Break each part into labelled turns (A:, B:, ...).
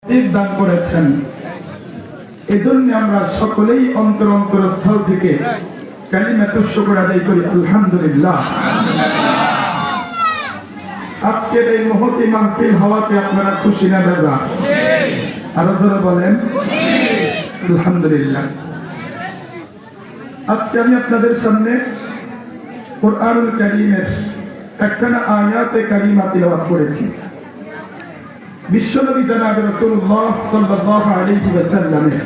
A: দান করেছেন। এজন্য আমরা সকলেই অন্তরস্থল থেকে কালিমাতুশ শুকর আদায় করি আলহামদুলিল্লাহ। আজকের এই মহতি মাহফিল হওয়াতে আপনারা খুশি না বেজা? আরো জোরে বলেন আলহামদুলিল্লাহ। আজকে আমি আপনাদের সামনে কুরআনুল কারীমের একখানা আয়াতে কারিমা তিলাওয়াত করেছি। বিশ্বনবী জনাব রাসূলুল্লাহ সাল্লাল্লাহু আলাইহি ওয়াসাল্লামের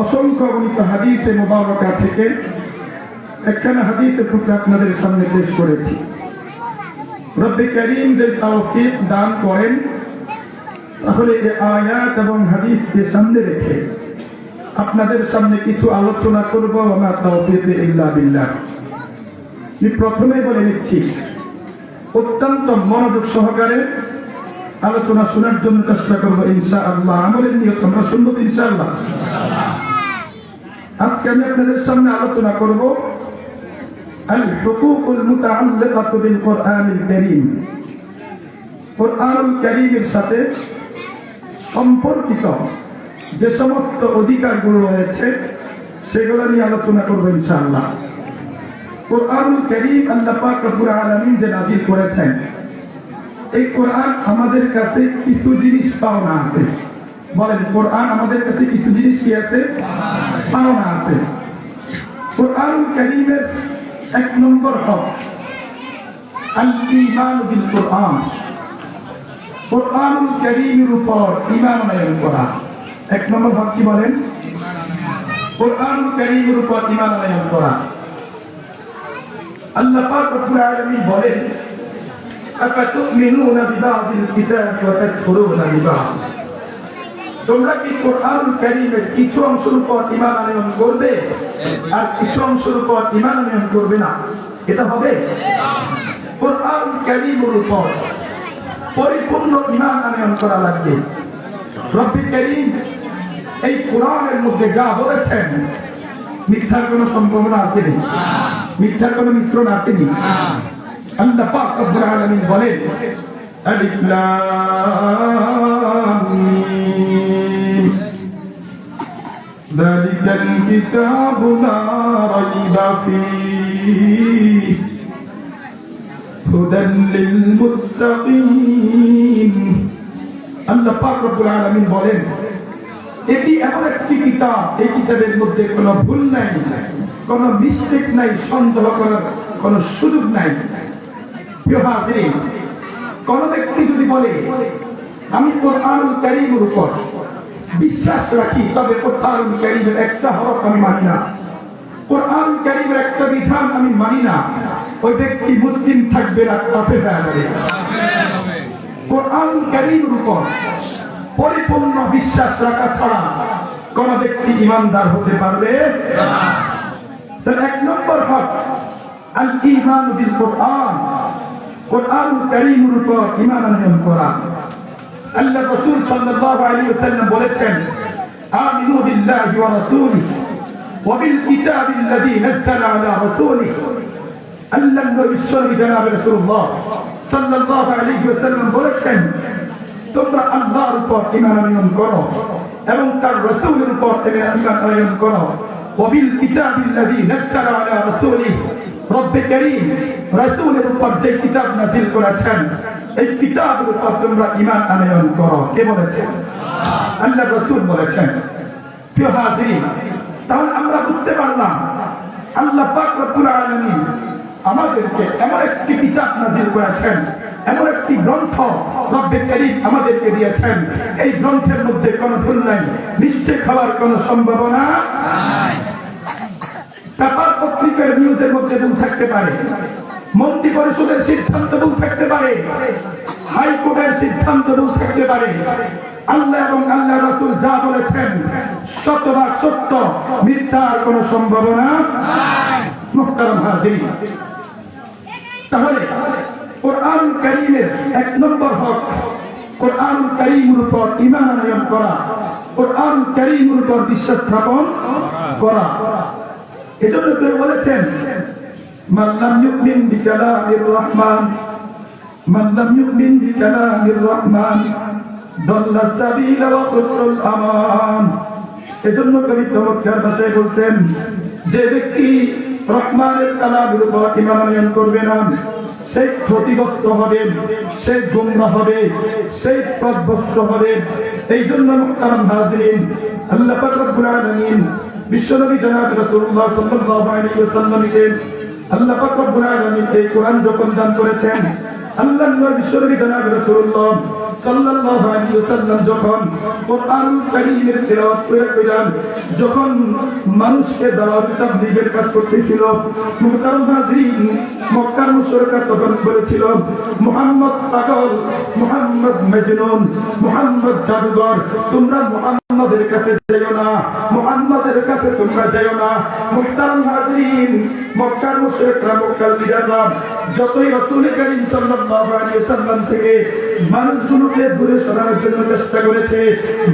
A: অসংখ্য অগণিত হাদিসে মুবারকা থেকে একখানা হাদিসের টুকরা আপনাদের সামনে পেশ করেছি। রব্বে কারীম যে তৌফিক দান করেন, তাহলে এই আয়াত এবং হাদিসকে সামনে রেখে আপনাদের সামনে কিছু আলোচনা করব। ওয়া তাওফীক ইল্লা বিল্লাহ। আমি প্রথমে বলে নিচ্ছি, অত্যন্ত মনোযোগ সহকারে আলোচনা শোনার জন্য চেষ্টা করবো ইনশাআল্লাহ। আমলের নিয়ত আমরা শুনবো ইনশাআল্লাহ। আজকে আমি আপনাদের সামনে আলোচনা করব আল হুকুকুল মুতাআল্লিকাতু বিল কুরআনিল কারীম। কুরআনুল কারীমের সাথে সম্পর্কিত যে সমস্ত অধিকারগুলো রয়েছে সেগুলো নিয়ে আলোচনা করব ইনশাআল্লাহ। কুরআনুল কারীম আল্লাহ পাক রব্বুল আলামিন যে নাযিল করেছেন, এই কোরআন আমাদের কাছে কিছু জিনিস পাওনা আছে। বলেন, কোরআন আমাদের কাছে কিছু জিনিস কি আছে? পাওনা আছে। কোরআনুল কারীমের এক নম্বর হক আল ঈমান বিল কোরআন। কোরআনুল কারীমের উপর ঈমান আনয়ন করা। এক নম্বর হক কি বলেন? কোরআনুল কারীমের উপর ঈমান আনয়ন করা। আল্লাহ পাক রব্বুল আলামিন বলেন, আফাতুমিনুনা বিবাদিল কিতাবি ওয়া তাকফুরুনা বিবাদ। তোমরা কি কোরআনুল কারীমের কিছু অংশের উপর ঈমান আনয়ন করবে আর কিছু অংশের উপর ঈমান আনয়ন করবে না? এটা হবে? কোরআনুল কারীমের উপর পরিপূর্ণ ঈমান আনয়ন করা লাগবে। রব্বুল কারীম এই কোরআনের মধ্যে যা বলেছেন, মিথ্যার কোনো সম্ভাবনা আছে না, মিথ্যার কোনো মিশ্রণ আছে না। আল্লাহ পাক রব্বুল আলামিন বলেন, আলিফ লাম মিম যালিকাল কিতাবু লা রাইবা ফীহি হুদাল লিল মুত্তাকিন। আল্লাহ পাক রব্বুল আলামিন বলেন, এটি এমন একটি কিতাব, এই কিতাবের মধ্যে কোনো ভুল নাই, কোনো মিস্টেক নাই, সন্দেহ করার কোনো সুযোগ নাই। কোন ব্যক্তি যদি বলে আমি কোরআনুল কারীমের উপর বিশ্বাস রাখি, তবে কোরআনুল কারীমের একটা হরফ আমি মানি না, কোরআনুল কারীমের একটা বিধান আমি মানি না, ওই ব্যক্তি মুসলিম থাকবে না, কাফের হয়ে যাবে। কোরআনুল কারীমের উপর পরিপূর্ণ বিশ্বাস রাখা ছাড়া কোন ব্যক্তি ঈমানদার হতে পারবে না। তাহলে এক নম্বর হক আল ঈমান বিল কোরআন। কোরআনুল কারীমের উপর ঈমান আনয়ন করা। আল্লাহ রাসূল সাল্লাল্লাহু আলাইহি ওয়াসাল্লাম বলেছেন, আমিনু বিল্লাহি ওয়া রাসূলিহি ওয়া বিল কিতাবিল্লাযী নাযালা আলা রাসূলিহি। আল্লাহ নবী জনাব রাসূলুল্লাহ সাল্লাল্লাহু আলাইহি ওয়াসাল্লাম বলেছেন, তোমরা আল্লাহর উপর ঈমান আনয়ন করো এবং তার রাসূলের উপর ঈমান আনয়ন করো। ওয়া বিল কিতাবিল্লাযী নাযালা আলা রাসূলিহি। রব্বে কারীম রাসূলের উপর যে কিতাব নাযিল করেছেন, এই কিতাবের উপর তোমরা ঈমান আনয়ন করো। কে বলেছেন? আল্লাহ রাসূল বলেছেন। প্রিয় হাজিরিন, তাহলে আমরা বুঝতে পারলাম আল্লাহ পাক রব্বুল আলামিন আমাদেরকে এমন একটি কিতাব নাযিল করেছেন, এমন একটি গ্রন্থ রব্বে কারীম আমাদেরকে দিয়েছেন, এই গ্রন্থের মধ্যে কোনো ভুল নাই, নিশ্চয় খাওয়ার কোনো সম্ভাবনা নাই। পেপার পত্রিকার নিউজের মধ্যে ভুল থাকতে পারে, মন্ত্রী পরিষদের সিদ্ধান্ত ভুল থাকতে পারে, হাইকোর্টের সিদ্ধান্ত ভুল থাকতে পারে। আল্লাহ এবং আল্লাহ রাসূল যা বলেছেন শতভাগ সত্য, মিথ্যার কোনো সম্ভাবনা নাই। মুহতারাম হাজিরিন, তাহলে কোরআনুল কারীমের এক নম্বর হক কোরআনুল কারীমের উপর ঈমান আনয়ন করা, কোরআনুল কারীমের উপর বিশ্বাস স্থাপন করা। এজন্য কেউ বলেছেন, মান লাম ইউমিন বিকালামির রহমান, মান লাম ইউমিন বিকালামির রহমান দাল্লা সাবিলা ওয়া কুসুল আমান। এজন্য কবি চমৎকার ভাষায় বলছেন, যে ব্যক্তি রহমানের কালামের উপর ঈমান আনয়ন করবে না, সে ক্ষতিগ্রস্ত হবে, সে গুমরাহ হবে, সে পথভ্রষ্ট হবে। এই জন্য মুহতারাম হাজিরিন, আল্লাহ পাক রব্বুল আলামিন বিশ্বনবী জনাব রাসূলুল্লাহ সাল্লাল্লাহু আলাইহি ওয়াসাল্লামকে আল্লাহ পাক রব্বুল আলামিন এই কোরআন যখন দান করেছেন, আল্লাহর নবী বিশ্বনবী জনাব রাসূলুল্লাহ সাল্লাল্লাহু আলাইহি ওয়াসাল্লাম যখন কোরআনুল কারীমের তেলাওয়াত করেন, যখন মানুষকে দাওয়াত তাবলীগের কাজ করতেছিল, মুহতারাম হাজিরিন, মক্কার মুশরিকরা তখন বলেছিল, মুহাম্মদ পাগল, মুহাম্মদ মজনুন, মুহাম্মদ জাদুঘর, তোমরা মুহাম্মাদের কাছে যাও না, মুহাম্মাদের কাছে তোমরা যাও না। মুহতারাম হাজিরিন, মক্কার মুশরিকরা, মক্কার লিডাররা যতই রাসূল করিম সাল্লাল্লাহু আলাইহি ওয়াসাল্লাম থেকে মানুষগুলোকে দূরে সরানোর জন্য চেষ্টা করেছে,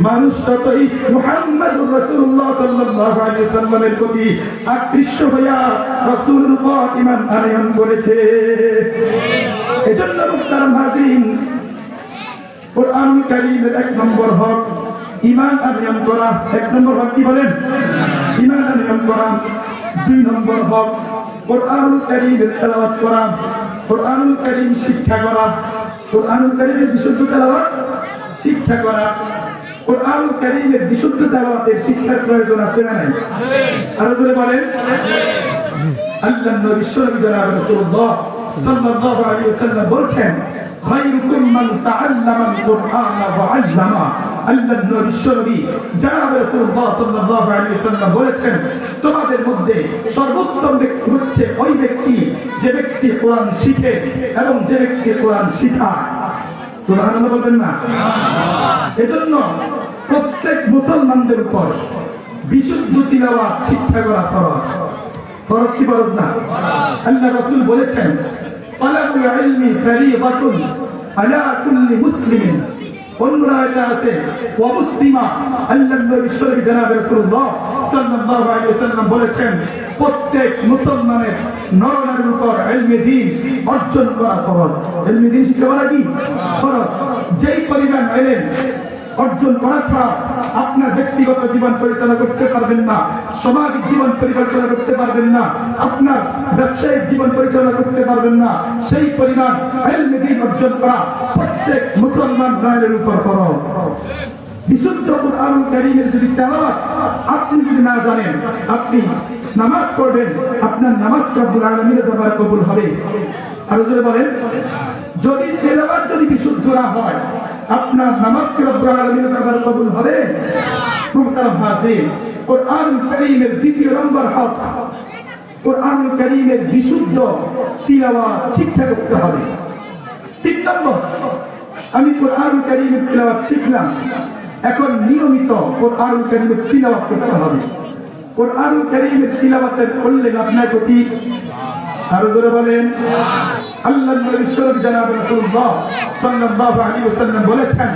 A: মানুষ ততই মুহাম্মদুর রাসূলুল্লাহ সাল্লাল্লাহু আলাইহি ওয়াসাল্লামের প্রতি আকৃষ্ট হইয়া রাসূলের উপর ঈমান আনয়ন করেছে। এজন্য মুহতারাম হাজিরিন, কোরআনুল কারীমের এক নম্বর হক ঈমান আনয়ন করা। এক নম্বর হক কি বলেন? ঈমান আনয়ন করা। দুই নম্বর হক কোরআনুল কারীমের তেলাওয়াত করা, কোরআনুল কারীম শিক্ষা করা, কোরআনুল কারীমের বিশুদ্ধ তেলাওয়াত শিক্ষা করা। কোরআনুল কারীমের বিশুদ্ধ তেলাওয়াতের শিক্ষার প্রয়োজন আছে না নাই? আরো জোরে বলেন। আল্লাহর নবী বিশ্বনবী জনাব রাসূলুল্লাহ সাল্লাল্লাহু আলাইহি ওয়াসাল্লাম বলছেন, খায়রুকুম মান তাআল্লামাল কুরআন ওয়া আল্লামা। আল্লাহর নবী বিশ্বনবী জনাব রাসূলুল্লাহ সাল্লাল্লাহু আলাইহি ওয়াসাল্লাম বলেছেন, তোমাদের মধ্যে সর্বোত্তম ব্যক্তি হচ্ছে ওই ব্যক্তি যে ব্যক্তি কোরআন শিখে এবং যে ব্যক্তি কোরআন শিখায়। সুবহানাল্লাহ বলবেন না? এজন্য প্রত্যেক মুসলমানদের উপর বিশুদ্ধ তিলাওয়াত শিক্ষা করা ফরজ। ফরজ কি ফরজ না? আল্লাহ রাসূল বলেছেন, তালাবুল ইলমি ফরিদাতুন আলা কুল্লি মুসলিমিন। অন্যরা এটা আছে ওয়া মুসলিমা। আল্লাহর নবী বিশ্বনবী জনাব রাসূলুল্লাহ সাল্লাল্লাহু আলাইহি ওয়াসাল্লাম বলেছেন, প্রত্যেক মুসলমানের নরনারীর উপর ইলমে দ্বীন অর্জন করা ফরজ। ইলমে দ্বীন শিক্ষা করা কি ফরজ? যেই পরিমাণ ইলম অর্জন করা ছাড়া আপনার ব্যক্তিগত জীবন পরিচালনা করতে পারবেন না, সামাজিক জীবন পরিচালনা করতে পারবেন না, আপনার ব্যবসায়িক জীবন পরিচালনা করতে পারবেন না, সেই পরিমাণ ইলমে দ্বীন অর্জন করা প্রত্যেক মুসলমান নারীর উপর ফরজ। বিশুদ্ধ কোরআনুল কারীমের যদি তেলাওয়াত আপনি যদি না জানেন, আপনি নামাজ পড়বেন, আপনার নামাজ রব্বুল আলামিনের দরবারে কবুল হবে। আর যদি বলেন, যদি তেলাওয়াত যদি বিশুদ্ধ না হয়, আপনার নামাজ কি রব্বুল আলামিনের দরবারে কবুল হবে? মুহতারাম হাজিরিন, কোরআনুল কারীমের দ্বিতীয় নম্বর হক, কোরআনুল কারীমের বিশুদ্ধ তিলাওয়াত শিক্ষা করতে হবে। তিন নম্বর, আমি কোরআনুল কারীমের তিলাওয়াত শিখলাম, এখন নিয়মিত কোরআনুল কারীমের তিলাওয়াত করতে হবে। কোরআনুল কারীমের তিলাওয়াতের করলে আপনার প্রতি আরো জোরে বলেন। আল্লাহর নবী বিশ্বনবী জনাব রাসূলুল্লাহ সাল্লাল্লাহু আলাইহি ওয়াসাল্লাম বলেছেন,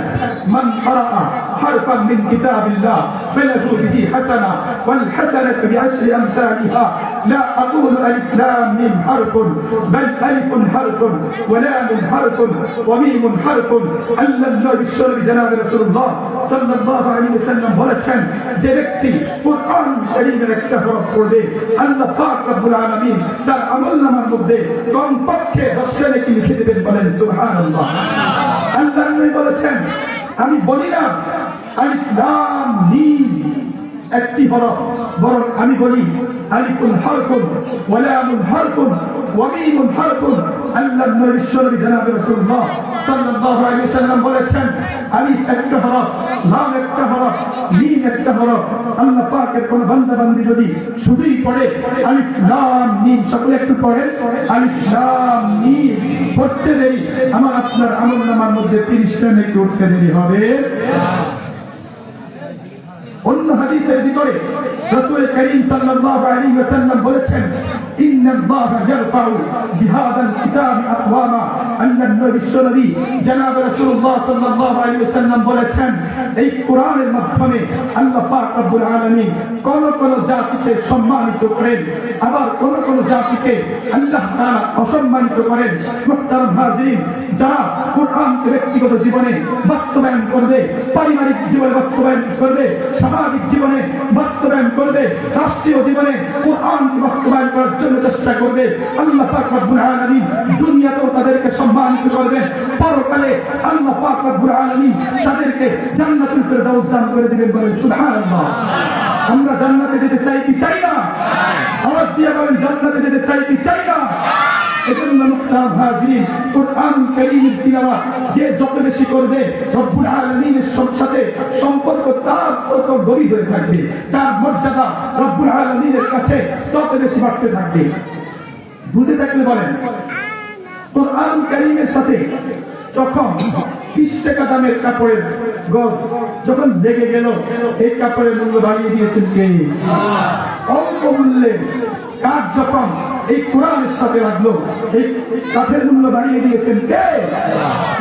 A: মান ক্বারাআ হারফান মিন কিতাবিল্লাহ ফালাহু বিহি হাসানাহ ওয়াল হাসানাতু বিআশরি আমসালিহা লা আকুলু আলিফ লাম মিম হারফুন বাল আলিফুন হারফুন ওয়া লামুন হারফুন ওয়া মিমুন হারফুন। আল্লাহর নবী বিশ্বনবী জনাব রাসূলুল্লাহ সাল্লাল্লাহু আলাইহি ওয়াসাল্লাম বলেছেন, যে ব্যক্তি কোরআন শরীফের একটা হরফ পড়বে, আল্লাহ পাক রব্বুল আলামিন তার আমলনামার মধ্যে কমপক্ষে 10টা নেকি লিখে দেবেন। বলেন সুবহানাল্লাহ। আল্লাহর নবী বলেছেন, আমি বলি না আলিফ লাম মিম একটি হরফ, বরং আমি বলি আলিফুন হারফুন ওয়া লামুন হারফুন ওয়া মিমুন হারফুন। আল্লাহর নবী বিশ্বনবী জনাব রাসূলুল্লাহ সাল্লাল্লাহু আলাইহি ওয়াসাল্লাম বলেছেন, আলিফ একটা হরফ, লাম একটা হরফ, মিম একটা হরফ। আল্লাহ পাকের কোন বান্দা বান্দি যদি শুধুই পড়ে আলিফ লাম মিম, সকলে একটু পড়েন আলিফ লাম মিম, পড়তে দেরি আমার আপনার আমলনামার মধ্যে 30টা নেকি উঠতে দেরি হবে। অন্য হাদিসের ভিতরে রাসূল করিম সাল্লাল্লাহু আলাইহি ওয়াসাল্লাম বলেছেন, ইন্নাল্লাহা ইয়ারফাউ বিহাদাল কিতাবি আকওয়ামা আল্লাহর নবী বিশ্বনবী জনাব রাসূলুল্লাহ সাল্লাল্লাহু আলাইহি ওয়াসাল্লাম বলেছেন এই কোরআনের মাধ্যমে আল্লাহ পাক রব্বুল আলামিন কোন কোন জাতিকে সম্মানিত করেন, আবার কোন কোন জাতিকে আল্লাহ তাআলা অসম্মানিত করেন। মুহতারাম হাজিরিন, যারা কোরআনকে ব্যক্তিগত জীবনে বাস্তবায়ন করবে, পারিবারিক জীবনে বাস্তবায়ন করবে, সামাজিক জীবনে বাস্তবায়ন করবে, রাষ্ট্রীয় জীবনে কোরআনকে বাস্তবায়ন করার জন্য চেষ্টা করবে, আল্লাহ পাক রব্বুল আলামিন দুনিয়াতেও তাদেরকে সম্মানিত করবেন, পরকালে আল্লাহ পাক রব্বুল আলামিন তাদেরকে জান্নাতুল ফেরদাউস দান করে দিবেন। বলেন সুবহানাল্লাহ। আমরা জান্নাতে যেতে চাই কি চাই না? আওয়াজ দিয়ে বলেন, জান্নাতে যেতে চাই কি চাই না? এজন্য মুহতারাম হাজিরিন, কোরআন কারীমের তিলাওয়াত যে যত বেশি করবে রব্বুল আলামিনের সাথে সম্পর্ক তার তত গভীর হয়ে থাকবে, তার মর্যাদা রব্বুল আলামিনের কাছে তত বেশি বাড়তে থাকবে। বুঝে থাকলে বলেন, কোরআন কারীমের সাথে যখন 30 টাকা দামের কাপড়ের গজ যখন লেগে গেল, এই কাপড়ের মূল্য বাড়িয়ে দিয়েছেন কে? অল্প মূল্যে কাঠ যখন এই কোরআনের সাথে লাগলো, এই কাঠের মূল্য বাড়িয়ে দিয়েছেন কে?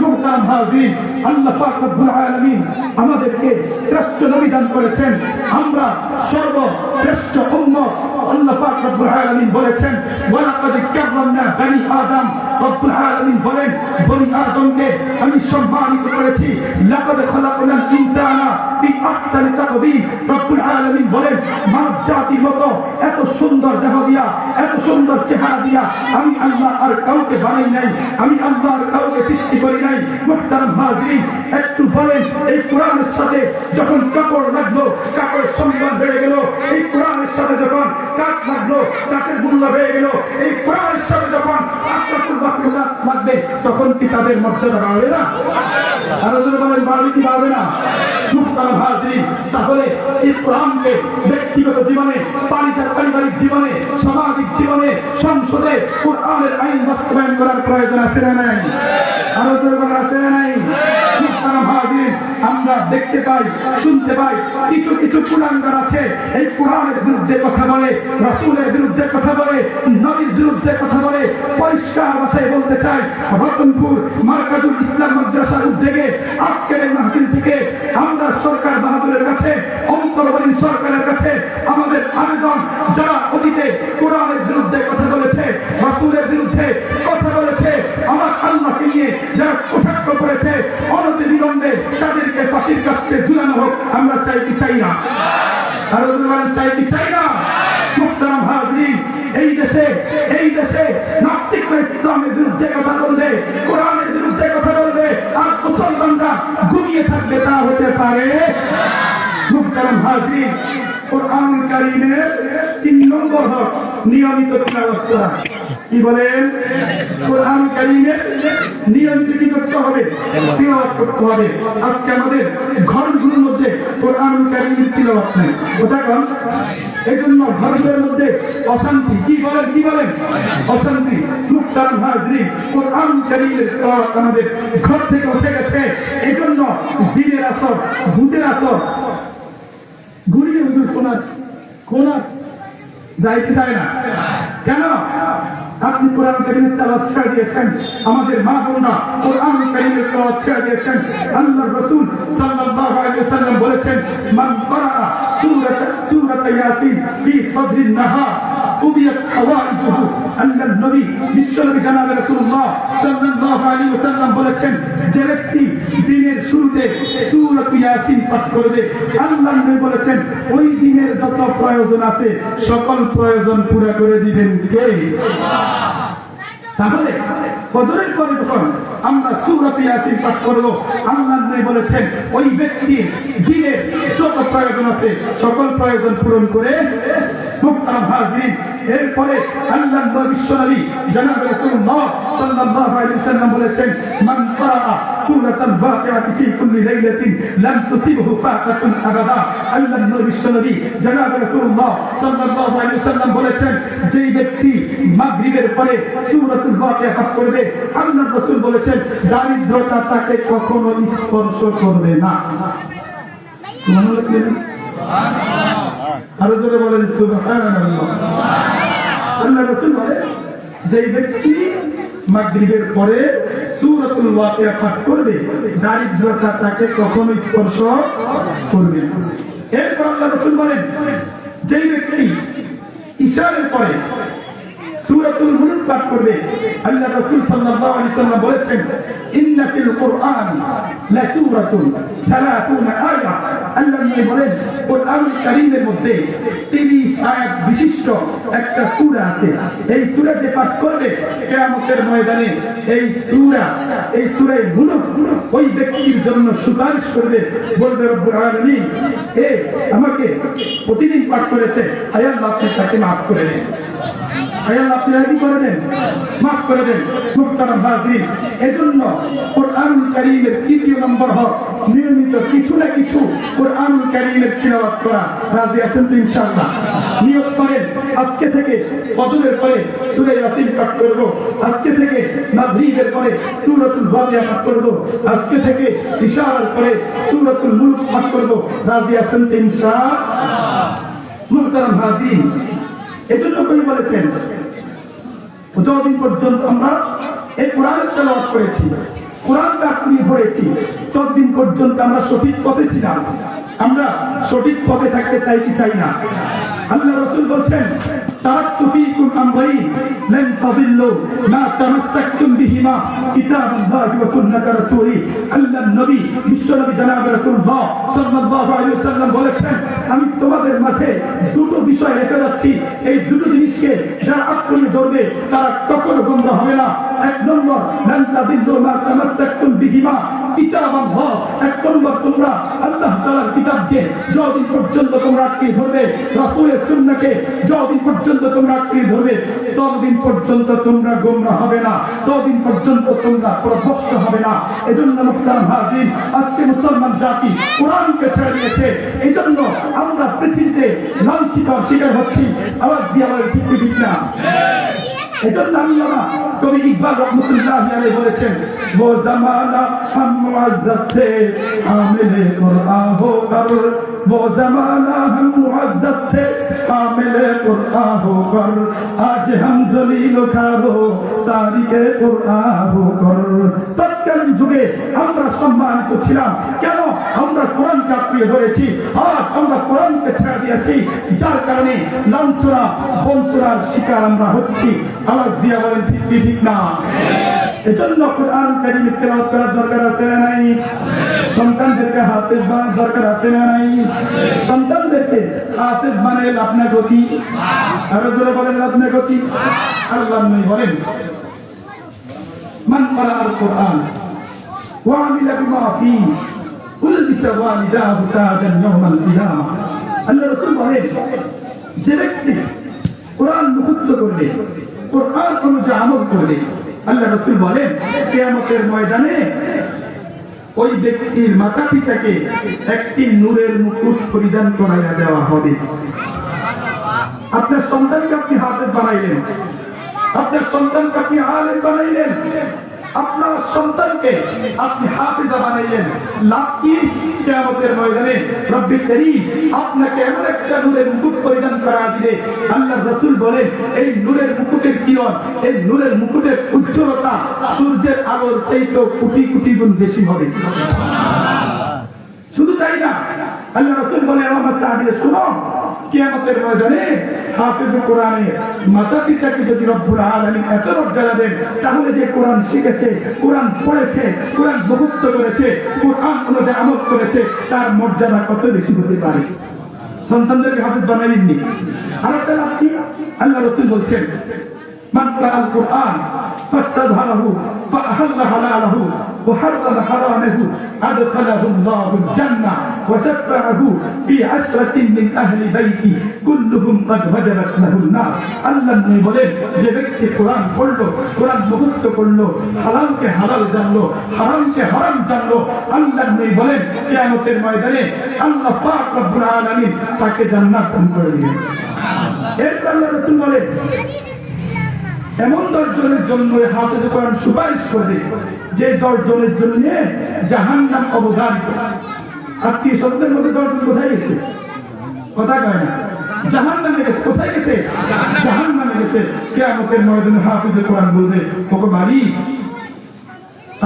A: মুহতারাম হাজিরিন, আল্লাহ পাক রব্বুল আলামিন আমাদেরকে শ্রেষ্ঠ নবী দান করেছেন, আমরা সর্বশ্রেষ্ঠ উম্মত। আল্লাহ পাক রব্বুল আলামিন বলেছেন, ওয়ালাকাদ কাররামনা বনি আদম। রব্বুল আলামিন বলেন, বনি আদমকে আমি সম্মানিত করেছি। লাকাদ খালাকনাল ইনসানা ফি আহসানি তাকওয়িম। রব্বুল আলামিন বলেন, মানব জাতির মতো এত সুন্দর দেহ দিয়া, এত সুন্দর চেহারা দিয়া আমি আল্লাহ আর কাউকে বানাই নাই, আমি আল্লাহ আর কাউকে সৃষ্টি করি নাই। মুহতারাম হাজিরিন, একটু বলেন, এই কোরআনের সাথে যখন কাপড় লাগলো, কাপড়ের সম্মান বেড়ে গেল। এই কোরআনের সাথে যখন কাঠ লাগলো, কাঠের মূল্য বেড়ে গেল। এই কোরআনের সাথে যখন আশরাফুল মাখলুকাত লাগবে, তখন কি তাদের মর্যাদা বাড়বে না? আরো যদি বলেন, বাড়বে কি বাড়বে না? মুহতারাম হাজিরিন, তাহলে এই কোরআনকে ব্যক্তিগত জীবনে, পারিবারিক জীবনে, সামাজিক জীবনে, সংসদে কোরআনের আইন বাস্তবায়ন করার প্রয়োজন আছে না নাই? আরো যদি বলেন, আছে না নাই? মুহতারাম হাজিরিন, আমরা দেখতে পাই, শুনতে পাই, কিছু কিছু কুলাঙ্গার আছে এই কোরআনের বিরুদ্ধে কথা বলে, রাসূলের বিরুদ্ধে কথা বলে, নবীর বিরুদ্ধে কথা বলে। পরিষ্কার ভাষায় বলতে চাই, রতনপুর মার্কাজুল ইসলাম মাদ্রাসার উদ্যোগে আজকের এই মাহফিল থেকে আমরা সরকার বাহাদুরের কাছে, অন্তর্বর্তী সরকারের কাছে আমাদের আবেদন, যারা অতীতে কোরআনের বিরুদ্ধে কথা বলেছে, রাসূলের বিরুদ্ধে কথা বলেছে, আমার আল্লাহকে নিয়ে যারা কটাক্ষ করেছে, অনতি বিলম্বে তাদেরকে ফাঁসির কাস্টে ঝুলানো হোক। আমরা চাই কি চাই না? আরো চাই কি চাই না? মুহতারাম হাজিরিন, এই দেশে নাস্তিকরা ইসলামের বিরুদ্ধে কথা বলবে, কোরআনের বিরুদ্ধে কথা বলবে, আর মুসলমানরা ঘুমিয়ে থাকবে, তা হতে পারে? মুহতারাম হাজিরিন, কোরআন কারীমের 3 নম্বর হক নিয়মিত তিলাওয়াত করা। কি বলেন? কোরআন কারীমের নিয়মিত কি করতে হবে? তিলাওয়াত করতে হবে। আজকে আমাদের ঘরগুলোর মধ্যে কোরআন কারীমের তিলাওয়াত নেই, ওটা কোন? এজন্য ঘরের মধ্যে অশান্তি। কি বলেন? অশান্তি। মুহতারাম হাজিরিন, কোরআন কারীমের তিলাওয়াত আমাদের ঘর থেকে উঠে গেছে। এজন্য জিনের আসর, ভূতের আসর, ঘুরিয়ে হুজুর শোনার যাইতে চায় না কেন? আপনি কোরআন কারীমের তেলাওয়াত ছেড়ে দিয়েছেন, আমাদের মা বোনরা কোরআন কারীমের তেলাওয়াত ছেড়ে দিয়েছেন। আল্লাহর রাসূল সাল্লাল্লাহু আলাইহি ওয়াসাল্লাম বলেছেন, মান ক্বারা সূরাত ইয়াসিন ফি সাদরিন নাহার কুবিয়াত হাওয়াইজুহু। আল্লাহর নবী বিশ্বনবী জনাব রাসূলুল্লাহ সাল্লাল্লাহু আলাইহি ওয়াসাল্লাম বলেছেন, যে ব্যক্তি দিনের শুরুতে সূরাত ইয়াসিন পাঠ করবে, আল্লাহর নবী বলেছেন ওই দিনের যত প্রয়োজন আছে সকল প্রয়োজন পুরো করে দিবেন কে? তাহলে ফজরের পরে যখন আমরা সূরা ইয়াসিন পাঠ করব, আল্লাহর নবী বলেছেন ওই ব্যক্তি দিনের যত প্রয়োজন আছে সকল প্রয়োজন পূরণ করে। মুহতারাম হাজিরিন, এরপরে আল্লাহর নবী বিশ্বনবী জনাব রাসূলুল্লাহ সাল্লাল্লাহু আলাইহি ওয়াসাল্লাম বলেছেন, মান ক্বারা সূরাতাল ওয়াকিআতি ফি কুল্লি লাইলাতিন লাম তুসিবহু ফাতাতুন আবাদা। আল্লাহর নবী বিশ্বনবী জনাব রাসূলুল্লাহ সাল্লাল্লাহু আলাইহি ওয়াসাল্লাম বলেছেন, যে ব্যক্তি মাগরিবের পরে সূরাতুল ওয়াকিআ পাঠ করবে, আল্লাহর রাসূল বলেছেন দারিদ্রতা তাকে কখনো স্পর্শ করবে না। আরো জোরে বলেন সুবহানাল্লাহ। আল্লাহর রাসূল বলে, যে ব্যক্তি মাগরিবের পরে সূরাতুল ওয়াকিয়া পাঠ করবে, দারিদ্রতা তাকে কখনো স্পর্শ করবে না। এরপর আল্লাহ রাসূল বলেন, যেই ব্যক্তি ইশারের পরে সূরাতুল মুলক পাঠ করবে, আল্লাহ রাসূল সাল্লাল্লাহু আলাইহি ওয়াসাল্লাম বলেছেন, ইন্না ফিল কুরআন লা সূরাতুন 30 আয়া। আল্লাহ নবী বলেন, কুরআনুল কারীমের মধ্যে 30 আয়াত বিশিষ্ট একটা সূরা আছে। এই সূরা যে পাঠ করবে কিয়ামতের ময়দানে এই সূরায়ে মুলক ওই ব্যক্তির জন্য সুপারিশ করবে, বলবে রব্বুল আলামিন আমাকে প্রতিদিন পাঠ করেছে, আয় আল্লাহ আপনি তাকে মাফ করে দেন, আপনি কি করে দেন, মাফ করে দেন। মুহতারাম হাজিরিন, এজন্য কুরআনুল কারীমের তৃতীয় নম্বর হক নিয়মিত কিছু না কিছু কুরআনুল কারীমের তিলাওয়াত করা। রাজি আছেন তো ইনশাআল্লাহ? নিয়ত করেন, আজকে থেকে ফজরের পরে সূরা ইয়াসিন পাঠ করব, আজকে থেকে মাগরিবের পরে সূরাতুল ওয়াকিয়া পাঠ করব, আজকে থেকে ইশারার পরে সূরাতুল মুলক পাঠ করব। রাজি আছেন তো ইনশাআল্লাহ? মুহতারাম হাজিরিন, এজন্য কবি বলেছেন, যতদিন পর্যন্ত আমরা এই কোরআনের তেলাওয়াত করেছি, কোরআনটা আপনি পড়েছি, ততদিন পর্যন্ত আমরা সঠিক পথে ছিলাম। আমরা সঠিক পথে থাকতে চাই কি চাই না? আল্লাহ রাসূল বলেন, তারাকতু ফীকুম আমরাইন লান তাদিল্লু মা তামাসসাকতুম বিহিমা কিতাবাল্লাহি ওয়া সুন্নাত রাসূলি। আল্লাহ নবী বিশ্বনবী জনাব রাসূলুল্লাহ সাল্লাল্লাহু আলাইহি ওয়াসাল্লাম বলেছেন, আমি তোমাদের মাঝে দুটো বিষয় রেখে যাচ্ছি, এই দুটো জিনিসকে যারা আঁকড়ে ধরবে তারা কখনো গোমরা হবে না। এক নম্বর, লান তাদিল্লু মা তামাসসাকতুম বিহিমা কিতাবাল্লাহ। এক নম্বর, তোমরা আল্লাহ তাআলার কিতাবকে যতদিন পর্যন্ত তোমরা আঁকড়ে ধরবে, রাসূলের সুন্নাহকে যতদিন পর্যন্ত তোমরা আঁকড়ে ধরবে, ততদিন পর্যন্ত তোমরা গোমরা হবে না, ততদিন পর্যন্ত তোমরা পথভ্রষ্ট হবে না। এজন্য মুহতারাম হাজিরিন, আজকে মুসলমান জাতি কোরআনকে ছেড়ে দিয়েছে, এজন্য আমরা পৃথিবীতে লাঞ্ছিত শিকার হচ্ছি। আওয়াজ দিয়ে আমার ঠিক না? এজন্য আল্লামা কবি ইকবাল রহমাতুল্লাহ আলাইহি বলেছেন, वो जमाना हम मुअज़्ज़ज़ थे हामिले कुरआन होकर, वो जमाना हम मुअज़्ज़ज़ थे हामिले कुरआन होकर, आज हम ज़लील खारो तारिके कुरआन होकर। তৎকালীন যুগে আমরা সম্মানিত ছিলাম, কেন? আমরা কোরআনকে আঁকড়ে ধরেছি। আজ আমরা কোরআনকে ছেড়ে দিয়েছি, যার কারণে লাঞ্ছনা বঞ্চনার শিকার আমরা হচ্ছি। আওয়াজ দিয়ে বলেন ঠিক না? এজন্য কোরআন কারীম তেলাওয়াত করার দরকার আছে না নাই? সন্তানদেরকে হাফেজ বানানোর দরকার আছে না নাই? সন্তানদেরকে হাফেজ বানালে আপনার গতি, আরো জোরে বলেন আপনার গতি। আল্লাহ নবী বলেন, মান ক্বারাআল কুরআন ওয়া আমিলা বিমা ফীহি উলবিসা ওয়ালিদাহু তাজান ইয়াওমাল কিয়ামা। আল্লাহ রাসূল বলেন, যে ব্যক্তি কোরআন মুখস্থ করবে, কোরআন অনুযায়ী আমল করবে, আল্লাহ রাসূল বলেন কিয়ামতের ময়দানে ওই ব্যক্তির মাতা পিতাকে একটি নূরের মুকুট পরিধান করাইয়া দেওয়া হবে। আপনার সন্তানকে আপনি হাফেজ বানাইলেন, আপনার সন্তানকে আপনি আলেম বানাইলেন, আপনার সন্তানকে আপনি হাফেজা বানাইলেন, লাভ কি? কিয়ামতের ময়দানে রব্বুল কারীম আপনাকে এমন একটা নূরের মুকুট পরিধান করা দিবে। আল্লাহর রাসূল বলেন, এই নূরের মুকুটের কিরণ, এই নূরের মুকুটের উজ্জ্বলতা সূর্যের আলোর চাইতে কোটি কোটি গুণ বেশি হবে। শুধু তাই না, আল্লাহ রাসূল বলেন, আমার সাহাবীরা শুনো, কিয়ামতের ময়দানে হাফেজ কোরআনের মাতা পিতাকে যদি রব্বুল আলামিন এত মর্যাদা দেন, তাহলে যে কোরআন শিখেছে, কোরআন পড়েছে, কোরআন মুখস্থ করেছে, কোরআন অনুযায়ী আমল করেছে, তার মর্যাদা কত বেশি হতে পারে। সন্তানদেরকে হাফেজ বানাইলেননি, আর একটা লাভ কি? আল্লাহ রাসূল বলছেন, মান ক্বারাআল কুরআন ফাস্তাযহারাহু ফাআহাল্লা হালালাহু ওয়া হারামা হারামাহু আদখালাহু আল্লাহুল জান্নাহ ওয়া শাফাআহু ফি আশরাতিন মিন আহলি বাইতি কুল্লুহুম ক্বাদ ওয়াজাবাত লাহুন নার। আল্লাহ নবী বলেন, যে ব্যক্তি কোরআন পড়লো, কোরআন মুখস্থ করলো, হালালকে হালাল জানলো, হারামকে হারাম জানলো, আল্লাহ নবী বলেন কিয়ামতের ময়দানে আল্লাহ পাক রব্বুল আলামিন তাকে জান্নাত দান করে দিবেন। এরপর আল্লাহ রাসূল বলেন, এমন 10 জনের জন্য হাফেজ কোরআন সুপারিশ করবে, যে 10 জনের জন্য জাহান্নাম অবধারিত। আত্মীয় স্বজনের মধ্যে 10 জন কোথায় গেছে? কথা কয় না, জাহান্নামে গেছে। কোথায় গেছে? জাহান্নামে গেছে। কিয়ামতের ময়দানে হাফেজ কোরআন বলবে, ওগো বাড়ি,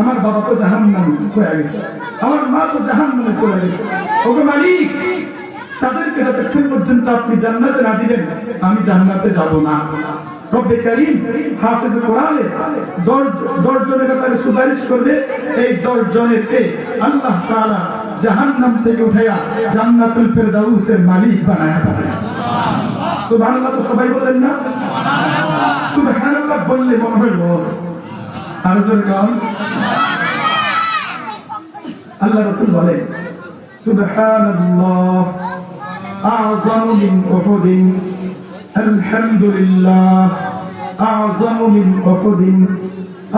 A: আমার বাবা তো জাহান্নামে হয়ে গেছে, আমার মা তো জাহান্নামে চলে গেছে, ওগো মালিক তাদেরকে যতক্ষণ পর্যন্ত আপনি জান্নাতে না দিবেন আমি জান্নাতে যাব না। রব্বে কারীম হাফেজ কোরআনে 10 জনের ব্যাপারে সুপারিশ করবে, এই 10 জনেরকে আল্লাহ তাআলা জাহান্নাম থেকে উঠাইয়া জান্নাতুল ফেরদাউসের মালিক বানায়া দেবে। সুবহানাল্লাহ। তো সবাই বলেন না সুবহানাল্লাহ? বললে মনে হয় লস। আর জোরে গান। আল্লাহ রাসূল বলেন সুবহানাল্লাহ আযম মিন উহুদ, আলহামদুলিল্লাহ আযম মিন উহুদ,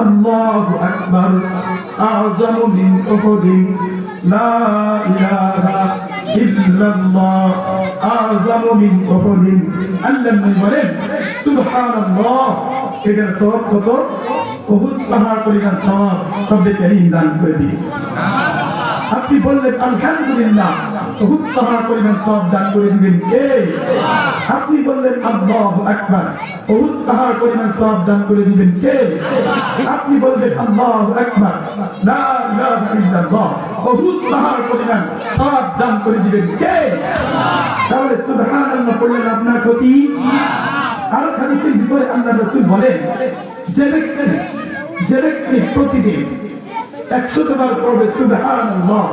A: আল্লাহু আকবার আযম মিন উহুদ, লা ইলাহা ইল্লাল্লাহ আযম মিন উহুদ। আল্লাহ বলেন সুবহানাল্লাহ, এটার সওয়াব কত? উহুদ পাহাড় পরিমাণ সওয়াব রব্বে কারীম দান করে দিয়েছে। আপনি বললেন আলহামদুলিল্লাহ, উহুদ পাহাড় পরিমাণ সওয়াব দান করে দিবেন কে? আপনি বললেন আল্লাহু আকবার, উহুদ পাহাড় পরিমাণ সওয়াব দান করে দিবেন কে? আপনি বললেন আল্লাহু আকবার লা ইলাহা ইল্লাল্লাহ, উহুদ পাহাড় পরিমাণ সওয়াব দান করে দিবেন কে? তাহলে সুবহানাল্লাহ বললেন আপনার ক্ষতি। আর হাদিসের ভিতরে আল্লাহ রাসূল বলেন যে ব্যক্তি প্রতিদিন 100 বার পড়বে সুবহানাল্লাহ,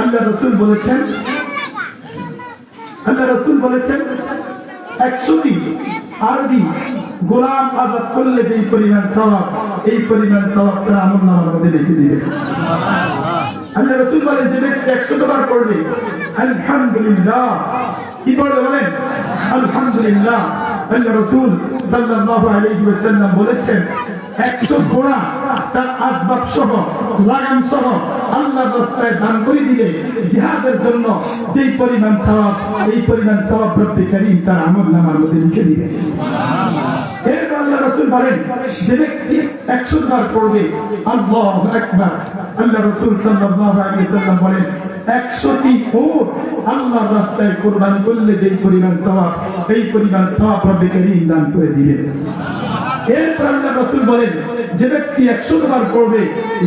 A: আল্লাহ রাসূল বলেছেন 100 দিন আরবি গোলাম আজাদ করলে যে পরিমাণ সওয়াব, এই পরিমাণ সওয়াব তার আমলনামার মধ্যে লিখে দিবে। আল্লাহ রাসূল বলেন যে ব্যক্তি 100 বার পড়বে আলহামদুলিল্লাহ, কি পড়বে বলেন? আলহামদুলিল্লাহ। আল্লাহ রাসূল সাল্লাল্লাহু আলাইহি ওয়াসাল্লাম বলেছেন 100 ঘোড়া তার আসবাব সহ লাগাম সহ আল্লাহর রাস্তায় দান করে দিলে জিহাদের জন্য যেই পরিমাণ সওয়াব, এই পরিমাণ সওয়াব রব্বে কারীম তার আমলনামার মধ্যে লিখে দিবে। এরপর আল্লাহ রাসূল বলেন যে ব্যক্তি 100 বার পড়বে আল্লাহু আকবার, আল্লাহ রাসূল সাল্লাল্লাহু আলাইহি ওয়াসাল্লাম বলেন 100টি উট আল্লাহর রাস্তায় কুরবানি করলে যেই পরিমাণ সওয়াব, এই পরিমাণ সওয়াব রব্বে কারীম দান করে দিবেন। এরপর আল্লাহ রাসূল বলেন যে ব্যক্তি 100 বার পড়বে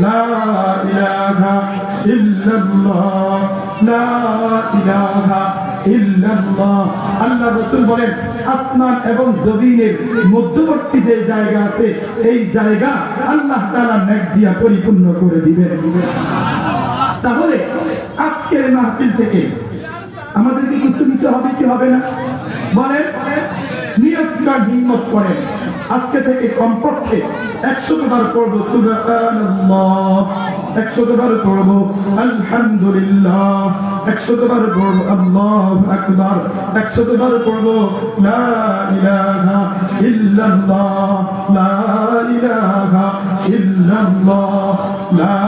A: লা ইলাহা ইল্লাল্লাহ, লা ইলাহা ইল্লাল্লাহ, আল্লাহ রাসূল বলেন আসমান এবং জমিনের মধ্যবর্তী যে জায়গা আছে এই জায়গা আল্লাহ তাআলা নেক দিয়া পরিপূর্ণ করে দিবেন। তাহলে আজকের মাহফিল থেকে আমাদেরকে কিছু নিতে হবে কি হবে না? বলেন, নিয়তটা হিম্মত করেন। আজকে থেকে কমপক্ষে 100 বার পড়বো সুবহানাল্লাহ, 100 বার পড়বো আলহামদুলিল্লাহ, 100 বার পড়বো আল্লাহু আকবার, 100 বার পড়বো লা ইলাহা ইল্লাল্লাহ, লা ইলাহা ইল্লাল্লাহ, লা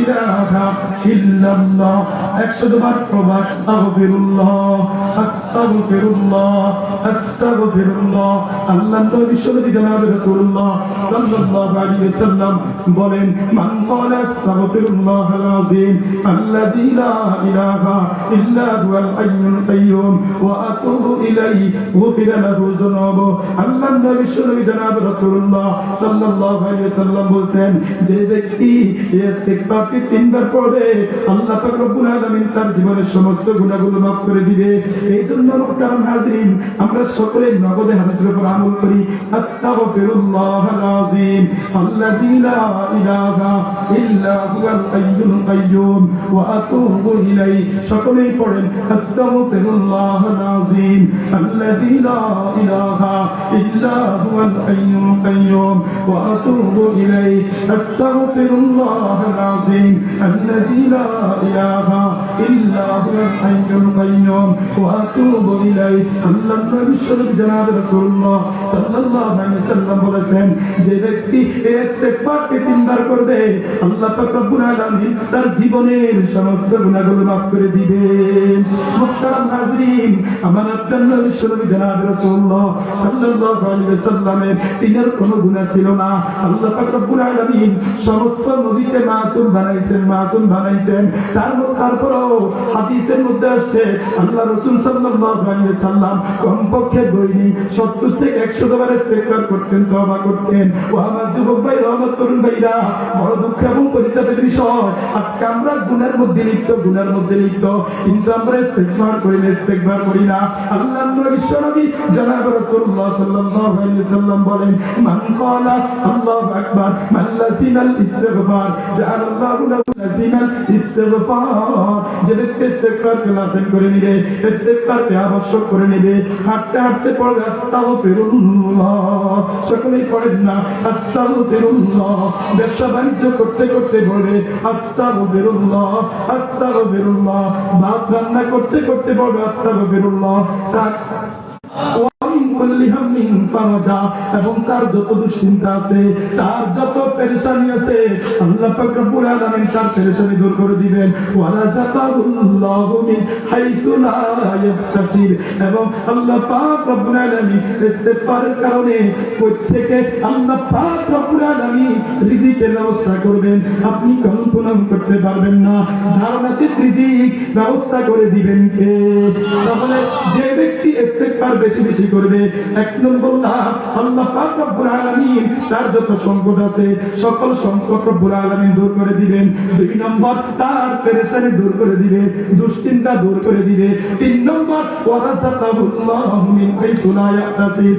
A: ইলাহা ইল্লাল্লাহ, 100 বার পড়বো আস্তাগফিরুল্লাহ, আস্তাগফিরুল্লাহ, আস্তাগফিরুল্লাহ। আল্লাহ নবী সাল্লাল্লাহু জনাবে রাসূলুল্লাহ সাল্লাল্লাহু আলাইহি ওয়াসাল্লাম বলেন মান ক্বালা আস্তাগফিরুল্লাহাল আযীম আল্লাযী লা ইলাহা ইল্লা হুয়াল হাইয়ুল কাইয়্যুম ওয়া আতুবু ইলাইহি গুফিরা লাহু যুনুবুহু। আল্লাহ নবী সাল্লাল্লাহু জনাবে রাসূলুল্লাহ সাল্লাল্লাহু আলাইহি ওয়াসাল্লাম বলেন যে ব্যক্তি এই ইস্তিগফারকে 3 বার পড়বে আল্লাহ পাক রব্বুল আলামিন তার জীবনের সমস্ত গুনাহগুলো মাফ করে দিবে। এইজন্য মুহতারাম হাজিরিন, আমরা সকলে নগদে হাদিসের উপর আমল করি। আস্তাগফিরুল্লাহাল আযীম আল্লাযী লা ইলাহা ইল্লা হুয়াল হাইয়ুল কাইয়্যুম ওয়া আতুবু ইলাইহি। সকলেই পড়েন আস্তাগফিরুল্লাহাল আযীম আল্লাযী লা ইলাহা ইল্লা হুয়াল হাইয়ুল কাইয়্যুম ওয়া আতুবু ইলাইহি। আস্তাগফিরুল্লাহাল আযীম আল্লাযী লা ইলাহা ইল্লা হুয়াল হাইয়ুল কাইয়্যুম ওয়া আতুবু ইলাইহি। আল্লাহ নবী জনাব রাসূলুল্লাহ সাল্লাল্লাহু আলাইহি ওয়াসাল্লাম বলেছেন যে ব্যক্তি এই ইস্তিগফারকে 3 বার করবে আল্লাহ পাক রব্বুল আলামিন তার জীবনের সমস্ত গুনাহগুলো মাফ করে দিবেন। মুহতারাম হাজিরিন, আমার আপনার নবী জনাব রাসূলুল্লাহ সাল্লাল্লাহু আলাইহি ওয়াসাল্লামের তিনার কোনো গুনাহ ছিল না। আল্লাহ পাক রব্বুল আলামিন সমস্ত নবীকে মাসুম বানাইছেন। তারপরও হাদিসের মধ্যে আসছে আল্লাহ রাসূল সাল্লাল্লাহু আলাইহি ওয়াসাল্লাম কমপক্ষে দৈনিক 70 থেকে 100 বার ইস্তিগফার তওবা করতেন। ও আমার যুবক ভাই, আমার তরুণ ভাইরা, বড় দুঃখ এবং পরিতাপের বিষয়, আজকে আমরা গুনার মধ্যে লিপ্ত, কিন্তু আমরা ইস্তেগফার করি না। আল্লাহর নবী বিশ্বনবী জনাব রাসূলুল্লাহ সাল্লাল্লাহু আলাইহি ওয়াসাল্লাম বলেন, মান ক্বালা আল্লাহু আকবার মান লাযিমাল ইস্তিগফার জাআলাল্লাহু লাহু লাযিমাল ইস্তিগফার। যে ব্যক্তি ইস্তিগফারকে লাযিম করে নেবে, ইস্তিগফারকে আবশ্যক করে নেবে, হাঁটতে হাঁটতে পড়বে আস্তাগফিরুল্লাহ। সকলেই পড়েন না আস্তাগফিরুল্লাহ। ব্যবসা বাণিজ্য করতে করতে বলবে আস্তাগফিরুল্লাহ, আস্তাগফিরুল্লাহ। ভাত রান্না করতে করতে বলবে আস্তাগফিরুল্লাহ। এবং তার যত দুশ্চিন্তা আছে, তার যত পেরেশানি আছে, আল্লাহ পাক রব্বুল আলামিন তার পেরেশানি দূর করে দিবেন। ওয়ারাযাকাহুল্লাহু মিন হাইসু লা ইয়াহতাসিব। এবং আল্লাহ পাক রব্বুল আলামিন ইস্তিগফারের কারণে প্রত্যেকে আল্লাহ পাক রব্বুল আলামিন রিজিকের ব্যবস্থা করবেন, আপনি কল্পনাও করতে পারবেন না। ধারণাতীত রিজিক ব্যবস্থা করে দিবেন কে? তাহলে যে ব্যক্তি ইস্তিগফার বেশি বেশি করবে, এক নম্বর আল্লাহ পাক রব্বুল আলামিন তার যত সংকট আছে সকল সংকট রব্বুল আলামিন দূর করে দিবেন। দুই নম্বর তার পেরেশানি দূর করে দিবে, দুশ্চিন্তা দূর করে দিবে। তিন নম্বর ওয়ারাযাকাহুল্লাহু মিন হাইসু লা ইয়াহতাসিব।